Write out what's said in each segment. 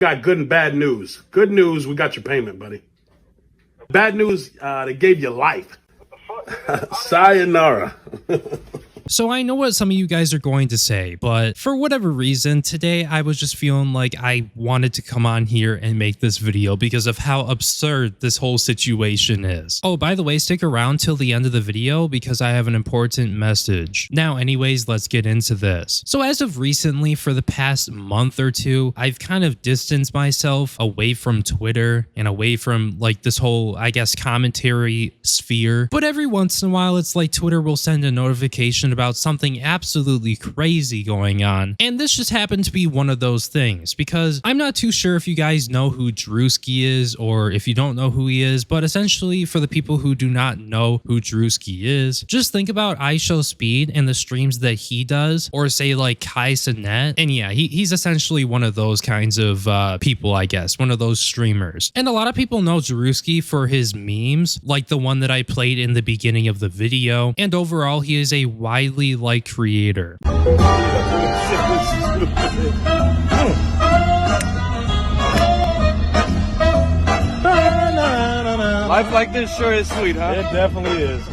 Got good and bad news. Good news, we got your payment, buddy. Bad news, they gave you life. Sayonara. So I know what some of you guys are going to say, but for whatever reason, today I was just feeling like I wanted to come on here and make this video because of how absurd this whole situation is. Oh, by the way, stick around till the end of the video because I have an important message. Now, anyways, let's get into this. So as of recently, for the past month or two, I've kind of distanced myself away from Twitter and away from like this whole, I guess, commentary sphere. But every once in a while, it's like Twitter will send a notification about something absolutely crazy going on. And this just happened to be one of those things because I'm not too sure if you guys know who Druski is or if you don't know who he is, but essentially for the people who do not know who Druski is, just think about IShowSpeed and the streams that he does, or say like cenat. And yeah, he's essentially one of those kinds of people, I guess, one of those streamers. And a lot of people know Druski for his memes, like the one that I played in the beginning of the video. And overall, he is a widely liked creator. Life like this sure is sweet, huh? It definitely is.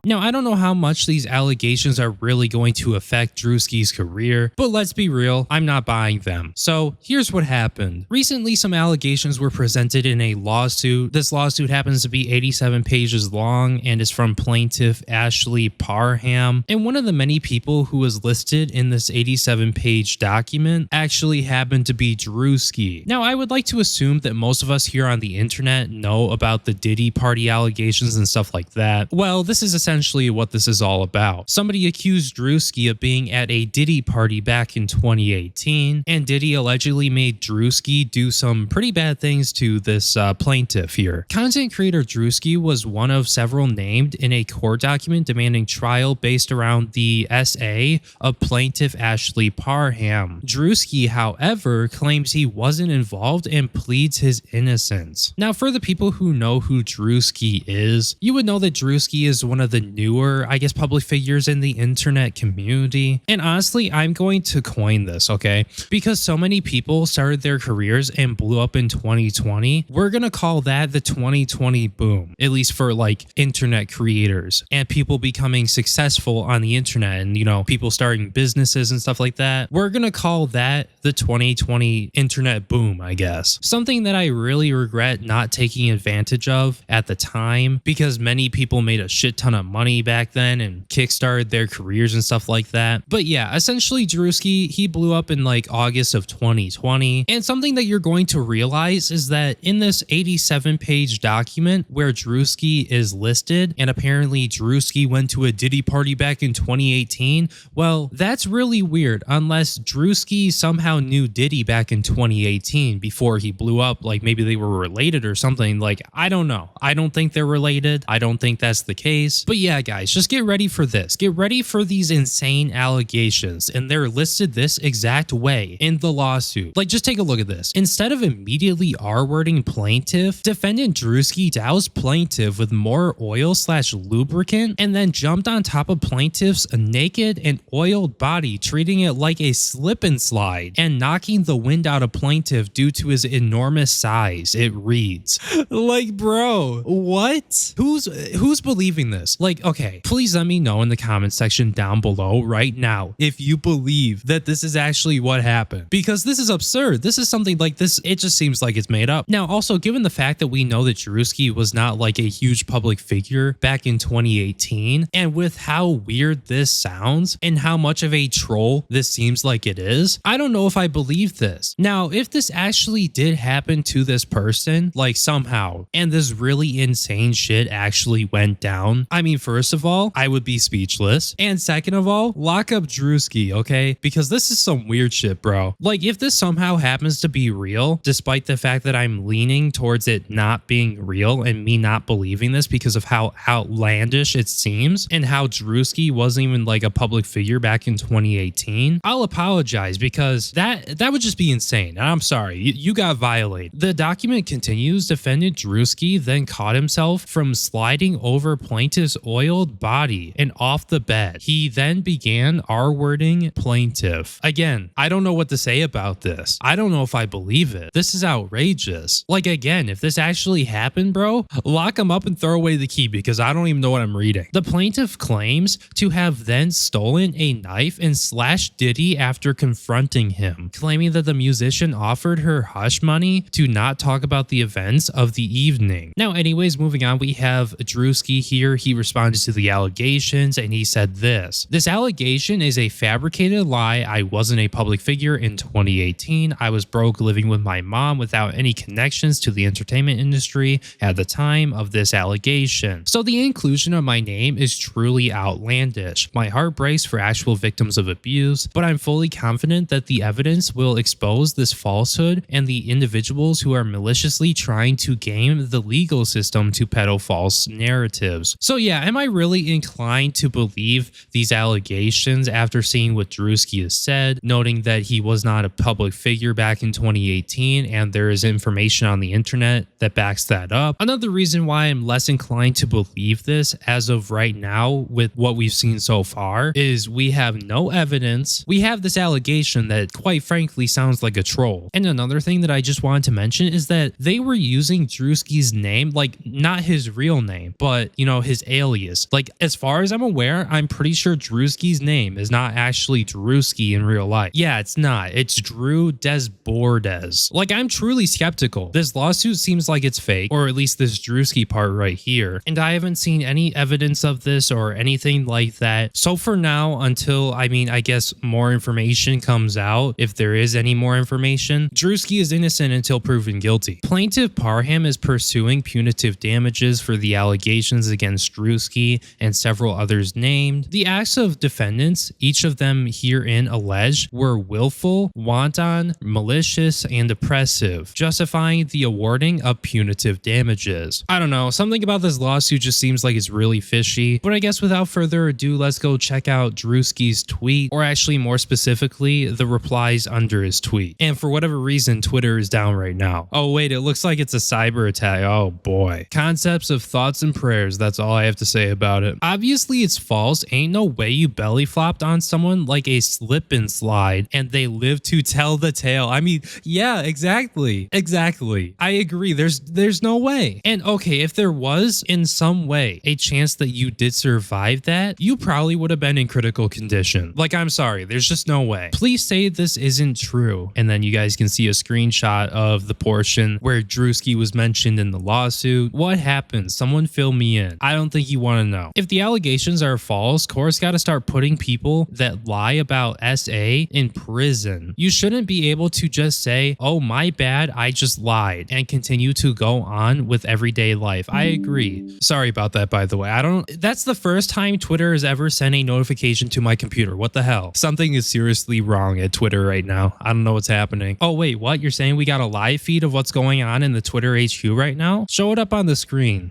Now, I don't know how much these allegations are really going to affect Druski's career, but let's be real, I'm not buying them. So here's what happened. Recently, some allegations were presented in a lawsuit. This lawsuit happens to be 87 pages long and is from plaintiff Ashley Parham. And one of the many people who was listed in this 87-page document actually happened to be Druski. Now, I would like to assume that most of us here on the internet know about the Diddy party allegations and stuff like that. Well, this is essentially what this is all about. Somebody accused Druski of being at a Diddy party back in 2018, and Diddy allegedly made Druski do some pretty bad things to this plaintiff here. Content creator Druski was one of several named in a court document demanding trial based around the SA of plaintiff Ashley Parham. Druski, however, claims he wasn't involved and pleads his innocence. Now, for the people who know who Druski is, you would know that Druski is one of the newer, I guess, public figures in the internet community. And honestly, I'm going to coin this, okay? Because so many people started their careers and blew up in 2020, we're gonna call that the 2020 boom, at least for like internet creators and people becoming successful on the internet and, you know, people starting businesses and stuff like that. We're gonna call that the 2020 internet boom, I guess. Something that I really regret not taking advantage of at the time because many people made a shit ton of money back then and kickstarted their careers and stuff like that. But yeah, essentially Druski, he blew up in like August of 2020. And something that you're going to realize is that in this 87-page document where Druski is listed, and apparently Druski went to a Diddy party back in 2018, well, that's really weird unless Druski somehow knew Diddy back in 2018 before he blew up, like maybe they were related or something. Like, I don't know. I don't think they're related. I don't think that's the case. But yeah, guys, just get ready for this. Get ready for these insane allegations. And they're listed this exact way in the lawsuit. Like, just take a look at this. Instead of immediately R-wording plaintiff, defendant Druski doused plaintiff with more oil/lubricant and then jumped on top of plaintiff's naked and oiled body, treating it like a slip and slide and knocking the wind out of plaintiff due to his enormous size. It reads. Like, bro, what? Who's believing this? Like, okay, please let me know in the comment section down below right now if you believe that this is actually what happened, because this is absurd. This is something like this. It just seems like it's made up. Now, also, given the fact that we know that Druski was not like a huge public figure back in 2018, and with how weird this sounds and how much of a troll this seems like it is, I don't know if I believe this. Now, if this actually did happen to this person, like somehow, and this really insane shit actually went down, I mean, first of all, I would be speechless. And second of all, lock up Druski, okay? Because this is some weird shit, bro. Like, if this somehow happens to be real, despite the fact that I'm leaning towards it not being real and me not believing this because of how outlandish it seems and how Druski wasn't even like a public figure back in 2018, I'll apologize because that would just be insane. And I'm sorry, you got violated. The document continues. Defendant Druski then caught himself from sliding over plaintiff's oiled body and off the bed. He then began R-wording plaintiff. Again, I don't know what to say about this. I don't know if I believe it. This is outrageous. Like, again, if this actually happened, bro, lock him up and throw away the key because I don't even know what I'm reading. The plaintiff claims to have then stolen a knife and slashed Diddy after confronting him, claiming that the musician offered her hush money to not talk about the events of the evening. Now, anyways, moving on, we have Druski here. He responded to the allegations and he said this allegation is a fabricated lie. I wasn't a public figure in 2018. I was broke living with my mom without any connections to the entertainment industry at the time of this allegation. So the inclusion of my name is truly outlandish. My heart breaks for actual victims of abuse, but I'm fully confident that the evidence will expose this falsehood and the individuals who are maliciously trying to game the legal system to peddle false narratives. So yeah, am I really inclined to believe these allegations after seeing what Druski has said, noting that he was not a public figure back in 2018 and there is information on the internet that backs that up? Another reason why I'm less inclined to believe this as of right now with what we've seen so far is we have no evidence. We have this allegation that quite frankly sounds like a troll. And another thing that I just wanted to mention is that they were using Druski's name, like not his real name, but you know, his alias. Like as far as I'm aware, I'm pretty sure Druski's name is not actually Druski in real life. Yeah, it's not. It's Drew Desbordes. Like I'm truly skeptical. This lawsuit seems like it's fake, or at least this Druski part right here. And I haven't seen any evidence of this or anything like that. So for now, until, I guess more information comes out, if there is any more information, Druski is innocent until proven guilty. Plaintiff Parham is pursuing punitive damages for the allegations against Druski and several others named. The acts of defendants, each of them herein alleged, were willful, wanton, malicious, and oppressive, justifying the awarding of punitive damages. I don't know, something about this lawsuit just seems like it's really fishy, but I guess without further ado, let's go check out Druski's tweet, or actually more specifically, the replies under his tweet. And for whatever reason, Twitter is down right now. Oh wait, it looks like it's a cyber attack. Oh boy. Concepts of thoughts and prayers, that's all I have to say about it. Obviously it's false. Ain't no way you belly flopped on someone like a slip and slide and they live to tell the tale. I mean, yeah, exactly. I agree. There's no way. And okay, if there was in some way a chance that you did survive that, you probably would have been in critical condition. Like, I'm sorry, there's just no way. Please say this isn't true. And then you guys can see a screenshot of the portion where Druski was mentioned in the lawsuit. What happened? Someone fill me in. I don't think you want to know. If the allegations are false, court's got to start putting people that lie about SA in prison. You shouldn't be able to just say, oh, my bad, I just lied, and continue to go on with everyday life. I agree. Sorry about that, by the way. That's the first time Twitter has ever sent a notification to my computer. What the hell? Something is seriously wrong at Twitter right now. I don't know what's happening. Oh, wait, what? You're saying we got a live feed of what's going on in the Twitter HQ right now? Show it up on the screen.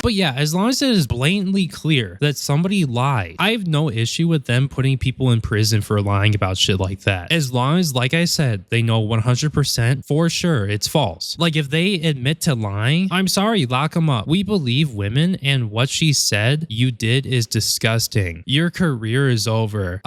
But yeah, as long as it is blatantly clear that somebody lied, I have no issue with them putting people in prison for lying about shit like that. As long as, like I said, they know 100% for sure it's false. Like if they admit to lying, I'm sorry, lock them up. We believe women, and what she said you did is disgusting. Your career is over.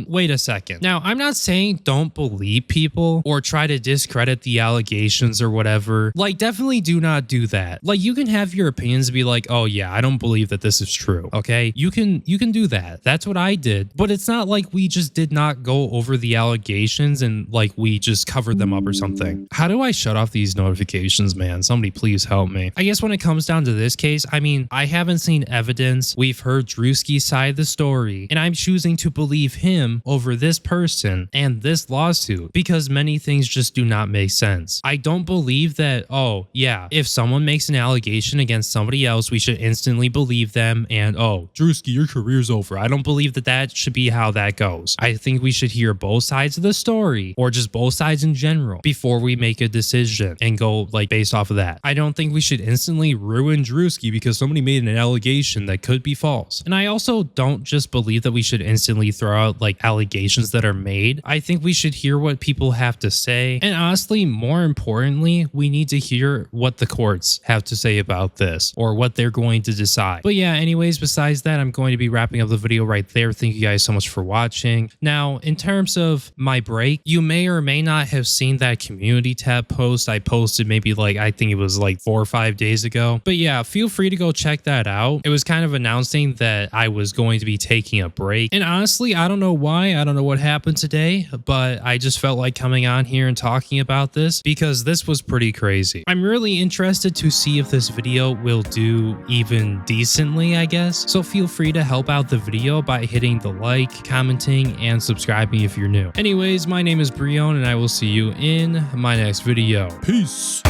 Wait a second. Now, I'm not saying don't believe people or try to discredit the allegations or whatever. Like, definitely do not do that. Like, you can have your opinions be like, oh yeah, I don't believe that this is true. Okay, you can do that. That's what I did. But it's not like we just did not go over the allegations and like we just covered them up or something. How do I shut off these notifications, man? Somebody please help me. I guess when it comes down to this case, I mean, I haven't seen evidence. We've heard Druski's side of the story, and I'm choosing to believe him over this person and this lawsuit because many things just do not make sense. I don't believe that, oh yeah, if someone makes an allegation against somebody else else we should instantly believe them and, oh, Druski, your career's over. I don't believe that that should be how that goes. I think we should hear both sides of the story, or just both sides in general, before we make a decision and go like based off of that. I don't think we should instantly ruin Druski because somebody made an allegation that could be false. And I also don't just believe that we should instantly throw out like allegations that are made. I think we should hear what people have to say. And honestly, more importantly, we need to hear what the courts have to say about this or what they're going to decide. But yeah, anyways, besides that, I'm going to be wrapping up the video right there. Thank you guys so much for watching. Now, in terms of my break, you may or may not have seen that community tab post I posted maybe like, I think it was like 4 or 5 days ago. But yeah, feel free to go check that out. It was kind of announcing that I was going to be taking a break. And honestly, I don't know why. I don't know what happened today, but I just felt like coming on here and talking about this because this was pretty crazy. I'm really interested to see if this video will do even decently, I guess. So feel free to help out the video by hitting the like, commenting, and subscribing if you're new. Anyways, my name is Breone and I will see you in my next video. Peace.